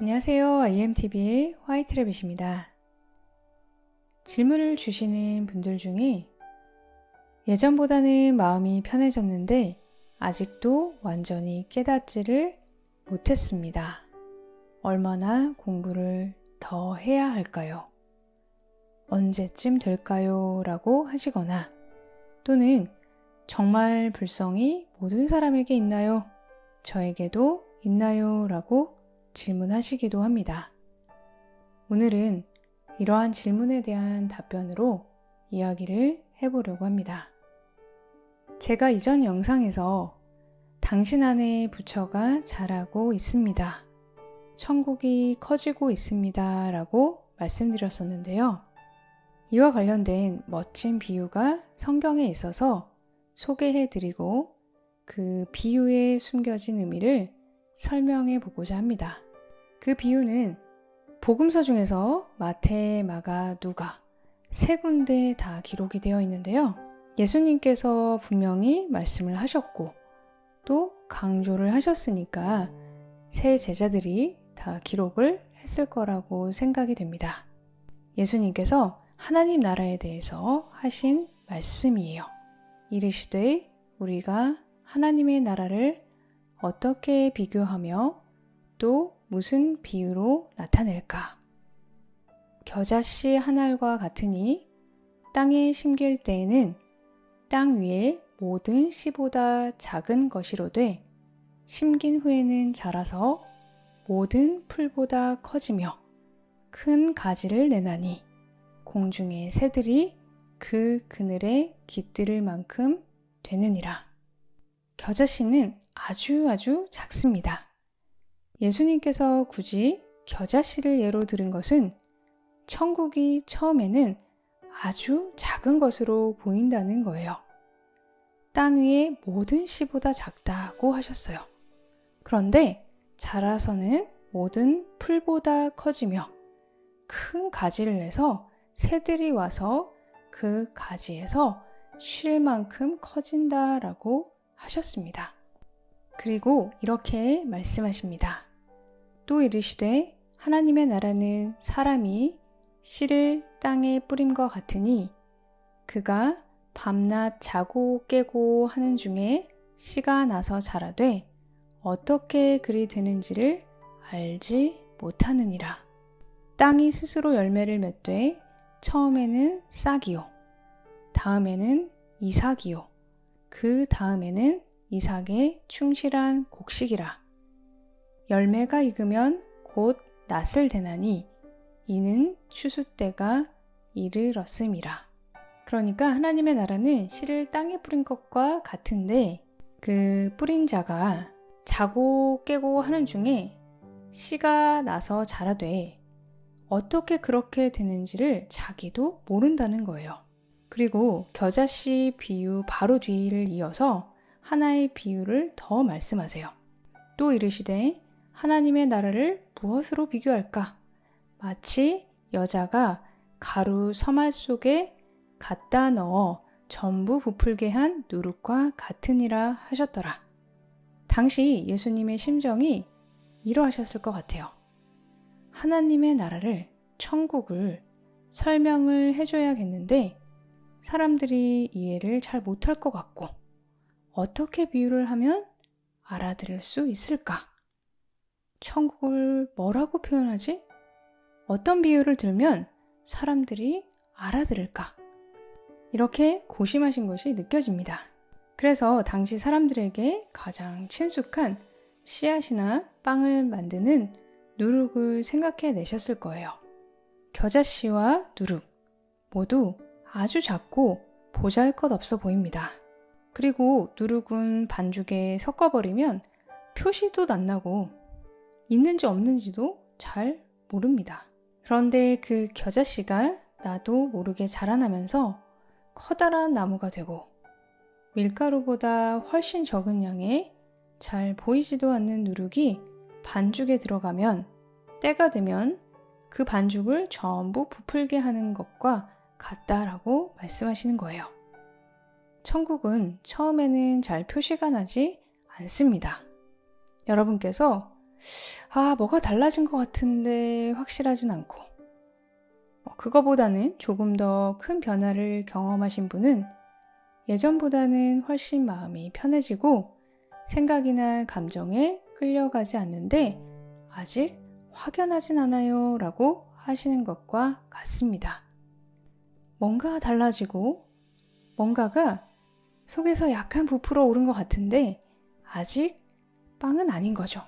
안녕하세요. IMTV의 화이트래빗입니다. 질문을 주시는 분들 중에 예전보다는 마음이 편해졌는데 아직도 완전히 깨닫지를 못했습니다. 얼마나 공부를 더 해야 할까요? 언제쯤 될까요? 라고 하시거나 또는 정말 불성이 모든 사람에게 있나요? 저에게도 있나요? 라고 질문하시기도 합니다. 오늘은 이러한 질문에 대한 답변으로 이야기를 해보려고 합니다. 제가 이전 영상에서 당신 안에 부처가 자라고 있습니다. 천국이 커지고 있습니다. 라고 말씀드렸었는데요. 이와 관련된 멋진 비유가 성경에 있어서 소개해드리고 그 비유에 숨겨진 의미를 설명해 보고자 합니다. 그 비유는 복음서 중에서 마태, 마가, 누가 세 군데 다 기록이 되어 있는데요. 예수님께서 분명히 말씀을 하셨고 또 강조를 하셨으니까 세 제자들이 다 기록을 했을 거라고 생각이 됩니다. 예수님께서 하나님 나라에 대해서 하신 말씀이에요. 이르시되 우리가 하나님의 나라를 어떻게 비교하며 또 무슨 비유로 나타낼까? 겨자씨 한 알과 같으니 땅에 심길 때에는 땅 위에 모든 씨보다 작은 것이로되 심긴 후에는 자라서 모든 풀보다 커지며 큰 가지를 내나니 공중의 새들이 그 그늘에 깃들을 만큼 되느니라. 겨자씨는 아주 작습니다. 예수님께서 굳이 겨자씨를 예로 들은 것은 천국이 처음에는 아주 작은 것으로 보인다는 거예요. 땅 위의 모든 씨보다 작다고 하셨어요. 그런데 자라서는 모든 풀보다 커지며 큰 가지를 내서 새들이 와서 그 가지에서 쉴 만큼 커진다라고 하셨습니다. 그리고 이렇게 말씀하십니다. 또 이르시되 하나님의 나라는 사람이 씨를 땅에 뿌림과 같으니 그가 밤낮 자고 깨고 하는 중에 씨가 나서 자라되 어떻게 그리 되는지를 알지 못하느니라. 땅이 스스로 열매를 맺되 처음에는 싹이요 다음에는 이삭이요 그 다음에는 이삭의 충실한 곡식이라. 열매가 익으면 곧 낫을 대나니 이는 추수 때가 이르렀음이라. 그러니까 하나님의 나라는 씨를 땅에 뿌린 것과 같은데 그 뿌린 자가 자고 깨고 하는 중에 씨가 나서 자라되 어떻게 그렇게 되는지를 자기도 모른다는 거예요. 그리고 겨자씨 비유 바로 뒤를 이어서 하나의 비유를 더 말씀하세요. 또 이르시되 하나님의 나라를 무엇으로 비교할까? 마치 여자가 가루 서말 속에 갖다 넣어 전부 부풀게 한 누룩과 같으니라 하셨더라. 당시 예수님의 심정이 이러하셨을 것 같아요. 하나님의 나라를, 천국을 설명을 해줘야겠는데 사람들이 이해를 잘 못할 것 같고 어떻게 비유를 하면 알아들을 수 있을까? 천국을 뭐라고 표현하지? 어떤 비유를 들면 사람들이 알아들을까? 이렇게 고심하신 것이 느껴집니다. 그래서 당시 사람들에게 가장 친숙한 씨앗이나 빵을 만드는 누룩을 생각해 내셨을 거예요. 겨자씨와 누룩 모두 아주 작고 보잘것없어 보입니다. 그리고 누룩은 반죽에 섞어버리면 표시도 안 나고 있는지 없는지도 잘 모릅니다. 그런데 그 겨자씨가 나도 모르게 자라나면서 커다란 나무가 되고 밀가루보다 훨씬 적은 양의 잘 보이지도 않는 누룩이 반죽에 들어가면 때가 되면 그 반죽을 전부 부풀게 하는 것과 같다라고 말씀하시는 거예요. 천국은 처음에는 잘 표시가 나지 않습니다. 여러분께서 뭐가 달라진 것 같은데 확실하진 않고. 그거보다는 조금 더 큰 변화를 경험하신 분은 예전보다는 훨씬 마음이 편해지고 생각이나 감정에 끌려가지 않는데 아직 확연하진 않아요 라고 하시는 것과 같습니다. 뭔가 달라지고 뭔가가 속에서 약간 부풀어 오른 것 같은데 아직 빵은 아닌 거죠.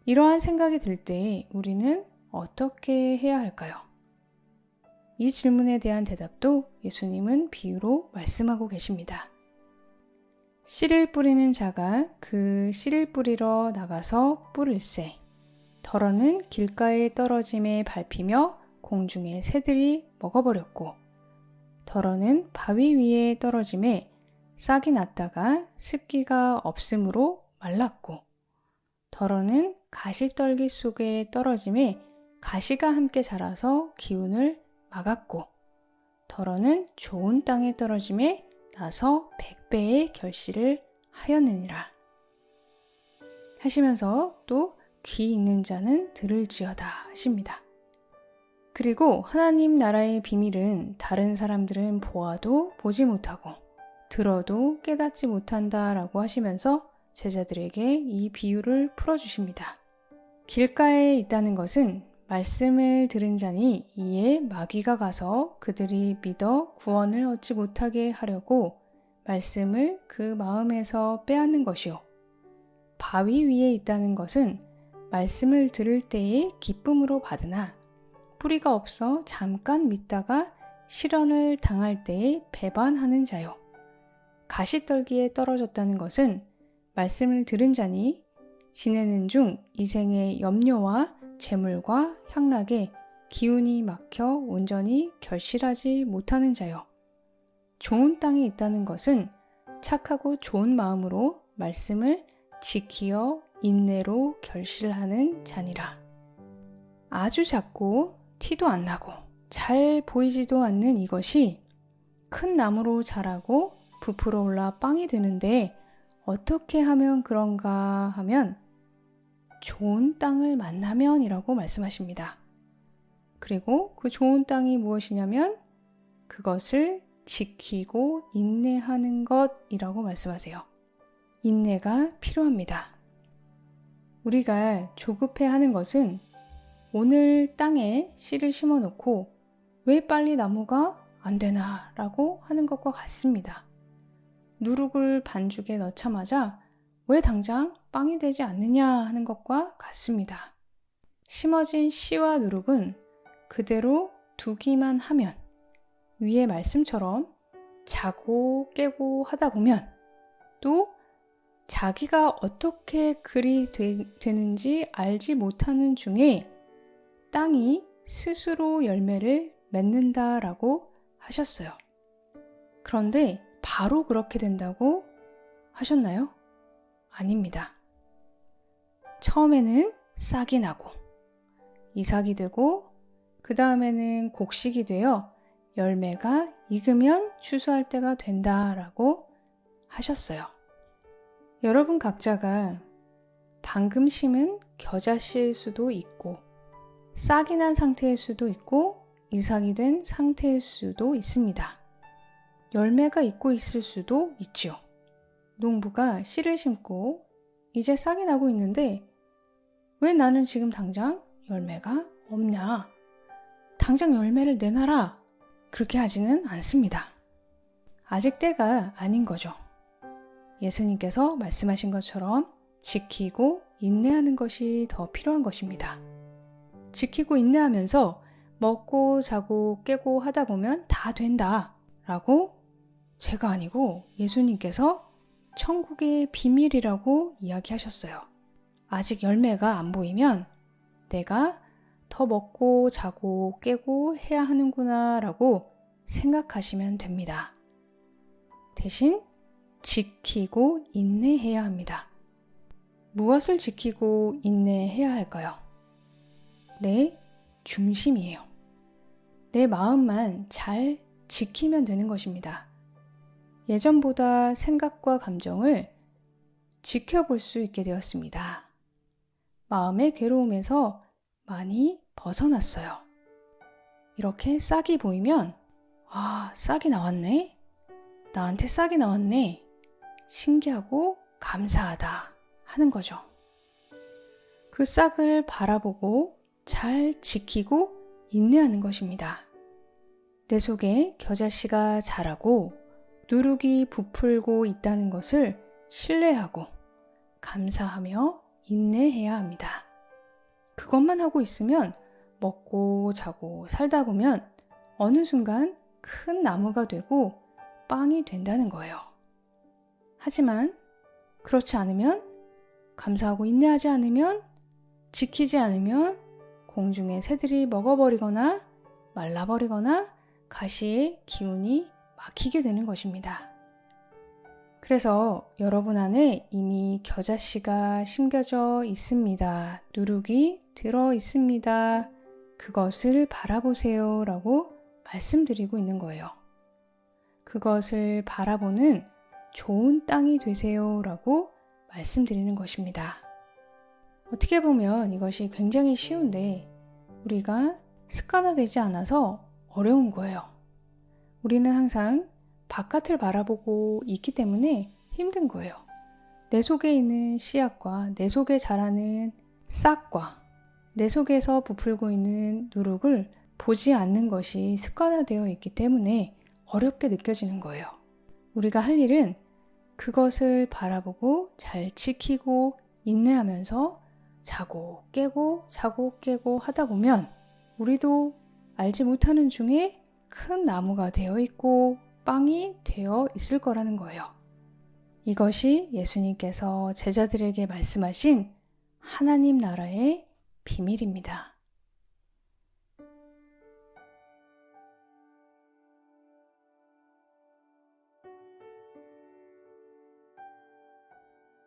이러한 생각이 들 때 우리는 어떻게 해야 할까요? 이 질문에 대한 대답도 예수님은 비유로 말씀하고 계십니다. 씨를 뿌리는 자가 그 씨를 뿌리러 나가서 뿌릴새 덜어는 길가에 떨어짐에 밟히며 공중의 새들이 먹어버렸고 덜어는 바위 위에 떨어짐에 싹이 났다가 습기가 없으므로 말랐고 덜어는 가시떨기 속에 떨어짐에 가시가 함께 자라서 기운을 막았고 덜어는 좋은 땅에 떨어짐에 나서 100배의 결실을 하였느니라 하시면서 또 귀 있는 자는 들을지어다 하십니다. 그리고 하나님 나라의 비밀은 다른 사람들은 보아도 보지 못하고 들어도 깨닫지 못한다 라고 하시면서 제자들에게 이 비유를 풀어주십니다. 길가에 있다는 것은 말씀을 들은 자니 이에 마귀가 가서 그들이 믿어 구원을 얻지 못하게 하려고 말씀을 그 마음에서 빼앗는 것이요. 바위 위에 있다는 것은 말씀을 들을 때에 기쁨으로 받으나 뿌리가 없어 잠깐 믿다가 시련을 당할 때에 배반하는 자요. 가시떨기에 떨어졌다는 것은 말씀을 들은 자니 지내는 중 이생의 염려와 재물과 향락에 기운이 막혀 온전히 결실하지 못하는 자요. 좋은 땅에 있다는 것은 착하고 좋은 마음으로 말씀을 지키어 인내로 결실하는 자니라. 아주 작고 티도 안 나고 잘 보이지도 않는 이것이 큰 나무로 자라고 부풀어 올라 빵이 되는데 어떻게 하면 그런가 하면 좋은 땅을 만나면이라고 말씀하십니다. 그리고 그 좋은 땅이 무엇이냐면 그것을 지키고 인내하는 것이라고 말씀하세요. 인내가 필요합니다. 우리가 조급해하는 것은 오늘 땅에 씨를 심어놓고 왜 빨리 나무가 안 되나 라고 하는 것과 같습니다. 누룩을 반죽에 넣자마자 왜 당장 빵이 되지 않느냐 하는 것과 같습니다. 심어진 씨와 누룩은 그대로 두기만 하면 위의 말씀처럼 자고 깨고 하다 보면 또 자기가 어떻게 그리 되는지 알지 못하는 중에 땅이 스스로 열매를 맺는다라고 하셨어요. 그런데 바로 그렇게 된다고 하셨나요? 아닙니다. 처음에는 싹이 나고 이삭이 되고 그 다음에는 곡식이 되어 열매가 익으면 추수할 때가 된다라고 하셨어요. 여러분 각자가 방금 심은 겨자씨일 수도 있고 싹이 난 상태일 수도 있고 이삭이 된 상태일 수도 있습니다. 열매가 있고 있을 수도 있죠. 농부가 씨를 심고 이제 싹이 나고 있는데 왜 나는 지금 당장 열매가 없냐? 당장 열매를 내놔라! 그렇게 하지는 않습니다. 아직 때가 아닌 거죠. 예수님께서 말씀하신 것처럼 지키고 인내하는 것이 더 필요한 것입니다. 지키고 인내하면서 먹고 자고 깨고 하다 보면 다 된다 라고 제가 아니고 예수님께서 천국의 비밀이라고 이야기하셨어요. 아직 열매가 안 보이면 내가 더 먹고 자고 깨고 해야 하는구나 라고 생각하시면 됩니다. 대신 지키고 인내해야 합니다. 무엇을 지키고 인내해야 할까요? 내 중심이에요. 내 마음만 잘 지키면 되는 것입니다. 예전보다 생각과 감정을 지켜볼 수 있게 되었습니다. 마음의 괴로움에서 많이 벗어났어요. 이렇게 싹이 보이면 아, 싹이 나왔네? 나한테 싹이 나왔네. 신기하고 감사하다 하는 거죠. 그 싹을 바라보고 잘 지키고 인내하는 것입니다. 내 속에 겨자씨가 자라고 누룩이 부풀고 있다는 것을 신뢰하고 감사하며 인내해야 합니다. 그것만 하고 있으면 먹고 자고 살다 보면 어느 순간 큰 나무가 되고 빵이 된다는 거예요. 하지만 그렇지 않으면, 감사하고 인내하지 않으면, 지키지 않으면 공중의 새들이 먹어버리거나 말라버리거나 가시의 기운이 막히게 되는 것입니다. 그래서 여러분 안에 이미 겨자씨가 심겨져 있습니다. 누룩이 들어 있습니다. 그것을 바라보세요 라고 말씀드리고 있는 거예요. 그것을 바라보는 좋은 땅이 되세요 라고 말씀드리는 것입니다. 어떻게 보면 이것이 굉장히 쉬운데 우리가 습관화되지 않아서 어려운 거예요. 우리는 항상 바깥을 바라보고 있기 때문에 힘든 거예요. 내 속에 있는 씨앗과 내 속에 자라는 싹과 내 속에서 부풀고 있는 누룩을 보지 않는 것이 습관화되어 있기 때문에 어렵게 느껴지는 거예요. 우리가 할 일은 그것을 바라보고 잘 지키고 인내하면서 자고 깨고 하다 보면 우리도 알지 못하는 중에 큰 나무가 되어 있고 빵이 되어 있을 거라는 거예요. 이것이 예수님께서 제자들에게 말씀하신 하나님 나라의 비밀입니다.